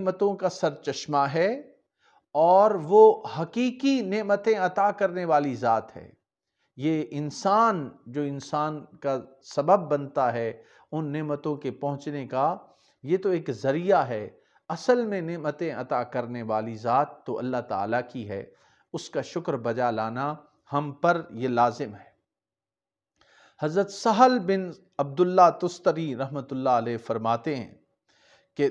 نعمتوں کا سرچشمہ ہے اور وہ حقیقی نعمتیں عطا کرنے والی ذات ہے۔ یہ انسان جو انسان کا سبب بنتا ہے ان نعمتوں کے پہنچنے کا، یہ تو ایک ذریعہ ہے۔ اصل میں نعمتیں عطا کرنے والی ذات تو اللہ تعالیٰ کی ہے، اس کا شکر بجا لانا ہم پر یہ لازم ہے۔ حضرت سہل بن عبداللہ تستری رحمۃ اللہ علیہ فرماتے ہیں کہ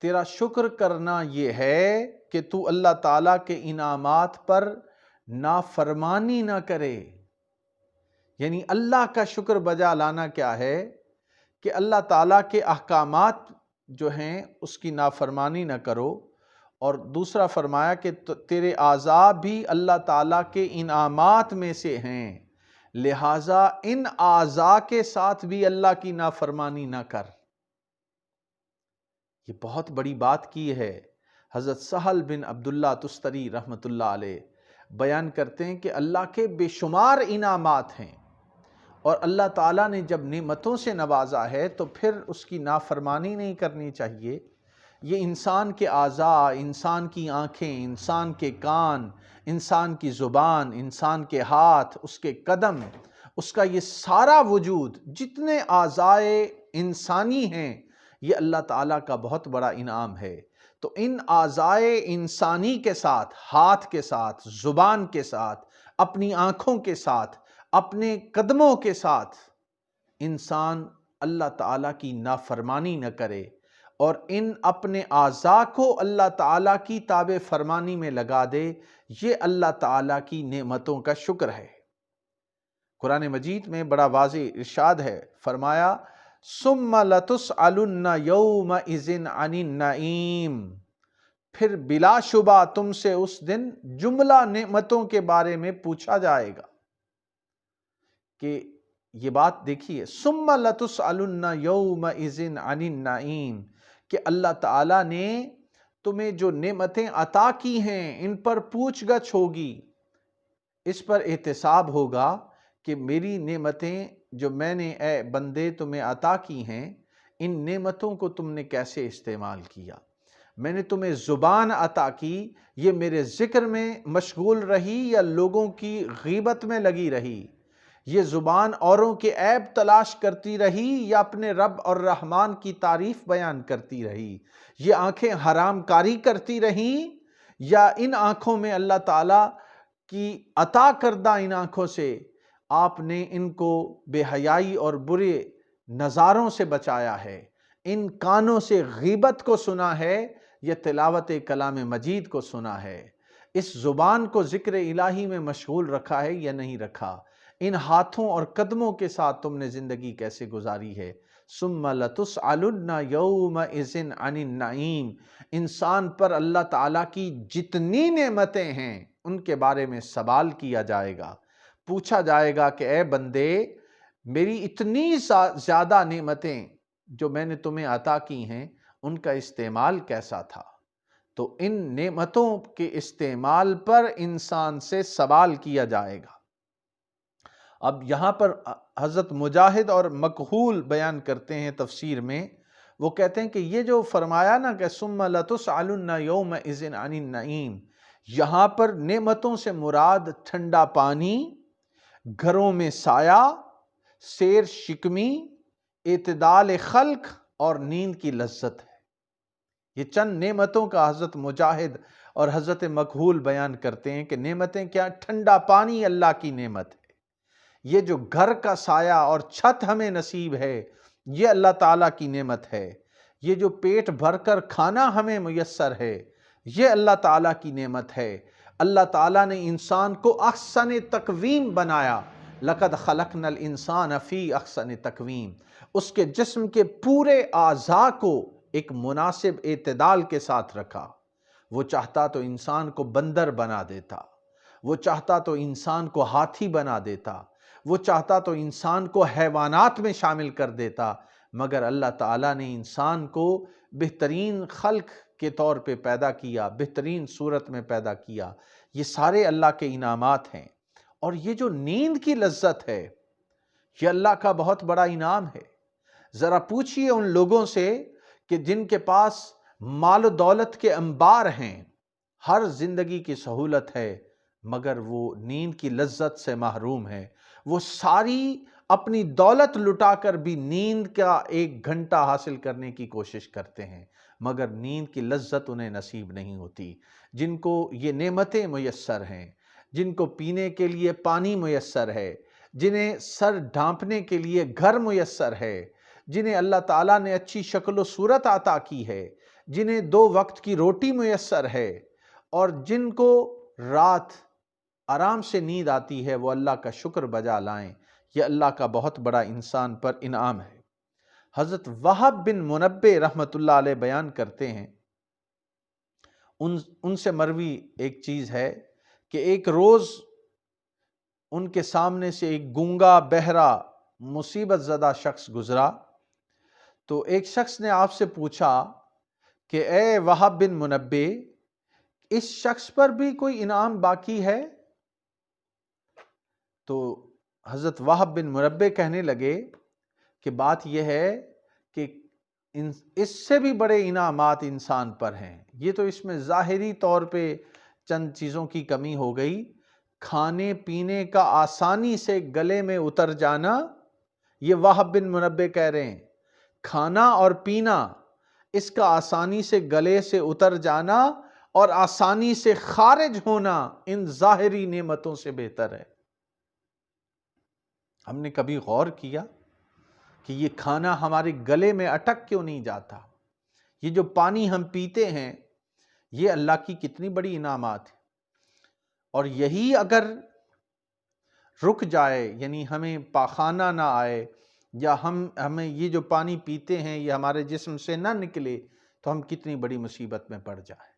تیرا شکر کرنا یہ ہے کہ تو اللہ تعالیٰ کے انعامات پر نافرمانی نہ کرے۔ یعنی اللہ کا شکر بجا لانا کیا ہے کہ اللہ تعالیٰ کے احکامات جو ہیں اس کی نافرمانی نہ کرو، اور دوسرا فرمایا کہ تیرے اعضاء بھی اللہ تعالیٰ کے انعامات میں سے ہیں، لہٰذا ان اعضاء کے ساتھ بھی اللہ کی نافرمانی نہ کر۔ یہ بہت بڑی بات کی ہے۔ حضرت سہل بن عبداللہ تستری رحمۃ اللہ علیہ بیان کرتے ہیں کہ اللہ کے بے شمار انعامات ہیں، اور اللہ تعالیٰ نے جب نعمتوں سے نوازا ہے تو پھر اس کی نافرمانی نہیں کرنی چاہیے۔ یہ انسان کے اعضاء، انسان کی آنکھیں، انسان کے کان، انسان کی زبان، انسان کے ہاتھ، اس کے قدم، اس کا یہ سارا وجود، جتنے اعضاء انسانی ہیں، یہ اللہ تعالیٰ کا بہت بڑا انعام ہے۔ تو ان اعضاء انسانی کے ساتھ، ہاتھ کے ساتھ، زبان کے ساتھ، اپنی آنکھوں کے ساتھ، اپنے قدموں کے ساتھ انسان اللہ تعالیٰ کی نافرمانی نہ کرے، اور ان اپنے اعضاء کو اللہ تعالیٰ کی تابع فرمانی میں لگا دے۔ یہ اللہ تعالیٰ کی نعمتوں کا شکر ہے۔ قرآن مجید میں بڑا واضح ارشاد ہے، فرمایا ثم لتسألن یومئذ عن النعیم، پھر بلا شبہ تم سے اس دن جملہ نعمتوں کے بارے میں پوچھا جائے گا۔ کہ یہ بات دیکھیے، ثم لتسألن یومئذ عن النعیم، کہ اللہ تعالیٰ نے تمہیں جو نعمتیں عطا کی ہیں ان پر پوچھ گچھ ہوگی، اس پر احتساب ہوگا کہ میری نعمتیں جو میں نے اے بندے تمہیں عطا کی ہیں، ان نعمتوں کو تم نے کیسے استعمال کیا۔ میں نے تمہیں زبان عطا کی، یہ میرے ذکر میں مشغول رہی یا لوگوں کی غیبت میں لگی رہی؟ یہ زبان اوروں کے عیب تلاش کرتی رہی یا اپنے رب اور رحمان کی تعریف بیان کرتی رہی؟ یہ آنکھیں حرام کاری کرتی رہیں یا ان آنکھوں میں اللہ تعالیٰ کی عطا کردہ ان آنکھوں سے آپ نے ان کو بے حیائی اور برے نظاروں سے بچایا ہے؟ ان کانوں سے غیبت کو سنا ہے یا تلاوت کلام مجید کو سنا ہے؟ اس زبان کو ذکر الہی میں مشغول رکھا ہے یا نہیں رکھا؟ ان ہاتھوں اور قدموں کے ساتھ تم نے زندگی کیسے گزاری ہے؟ ثم لتسألن یومئذ عن النعیم، انسان پر اللہ تعالیٰ کی جتنی نعمتیں ہیں ان کے بارے میں سوال کیا جائے گا، پوچھا جائے گا کہ اے بندے، میری اتنی زیادہ نعمتیں جو میں نے تمہیں عطا کی ہیں ان کا استعمال کیسا تھا؟ تو ان نعمتوں کے استعمال پر انسان سے سوال کیا جائے گا۔ اب یہاں پر حضرت مجاہد اور مکحول بیان کرتے ہیں تفسیر میں، وہ کہتے ہیں کہ یہ جو فرمایا نا کہ ثم لتسألن یومئذ عن النعیم، یہاں پر نعمتوں سے مراد ٹھنڈا پانی، گھروں میں سایہ، سیر شکمی، اعتدال خلق اور نیند کی لذت ہے۔ یہ چند نعمتوں کا حضرت مجاہد اور حضرت مکحول بیان کرتے ہیں کہ نعمتیں کیا؟ ٹھنڈا پانی اللہ کی نعمت ہے، یہ جو گھر کا سایہ اور چھت ہمیں نصیب ہے یہ اللہ تعالیٰ کی نعمت ہے، یہ جو پیٹ بھر کر کھانا ہمیں میسر ہے یہ اللہ تعالیٰ کی نعمت ہے۔ اللہ تعالیٰ نے انسان کو احسن تقویم بنایا، لقد خلقنا الانسان فی احسن تقویم، اس کے جسم کے پورے اعضاء کو ایک مناسب اعتدال کے ساتھ رکھا۔ وہ چاہتا تو انسان کو بندر بنا دیتا، وہ چاہتا تو انسان کو ہاتھی بنا دیتا، وہ چاہتا تو انسان کو حیوانات میں شامل کر دیتا، مگر اللہ تعالیٰ نے انسان کو بہترین خلق کے طور پہ پیدا کیا، بہترین صورت میں پیدا کیا۔ یہ سارے اللہ کے انعامات ہیں۔ اور یہ جو نیند کی لذت ہے یہ اللہ کا بہت بڑا انعام ہے۔ ذرا پوچھئے ان لوگوں سے کہ جن کے پاس مال و دولت کے انبار ہیں، ہر زندگی کی سہولت ہے، مگر وہ نیند کی لذت سے محروم ہے۔ وہ ساری اپنی دولت لٹا کر بھی نیند کا 1 گھنٹہ حاصل کرنے کی کوشش کرتے ہیں، مگر نیند کی لذت انہیں نصیب نہیں ہوتی۔ جن کو یہ نعمتیں میسر ہیں، جن کو پینے کے لیے پانی میسر ہے، جنہیں سر ڈھانپنے کے لیے گھر میسر ہے، جنہیں اللہ تعالیٰ نے اچھی شکل و صورت عطا کی ہے، جنہیں 2 وقت کی روٹی میسر ہے، اور جن کو رات آرام سے نیند آتی ہے، وہ اللہ کا شکر بجا لائیں۔ یہ اللہ کا بہت بڑا انسان پر انعام ہے۔ حضرت وہب بن منبع رحمۃ اللہ علیہ بیان کرتے ہیں، ان سے مروی ایک چیز ہے کہ ایک روز ان کے سامنے سے ایک گونگا بہرا مصیبت زدہ شخص گزرا، تو ایک شخص نے آپ سے پوچھا کہ اے وہب بن منبع، اس شخص پر بھی کوئی انعام باقی ہے؟ تو حضرت وہب بن منبع کہنے لگے کہ بات یہ ہے کہ اس سے بھی بڑے انعامات انسان پر ہیں، یہ تو اس میں ظاہری طور پہ چند چیزوں کی کمی ہو گئی۔ کھانے پینے کا آسانی سے گلے میں اتر جانا، یہ وہب بن منبع کہہ رہے ہیں، کھانا اور پینا اس کا آسانی سے گلے سے اتر جانا اور آسانی سے خارج ہونا ان ظاہری نعمتوں سے بہتر ہے۔ ہم نے کبھی غور کیا کہ یہ کھانا ہمارے گلے میں اٹک کیوں نہیں جاتا؟ یہ جو پانی ہم پیتے ہیں، یہ اللہ کی کتنی بڑی انعامات ہے، اور یہی اگر رک جائے، یعنی ہمیں پاخانہ نہ آئے، یا ہمیں یہ جو پانی پیتے ہیں یہ ہمارے جسم سے نہ نکلے، تو ہم کتنی بڑی مصیبت میں پڑ جائیں۔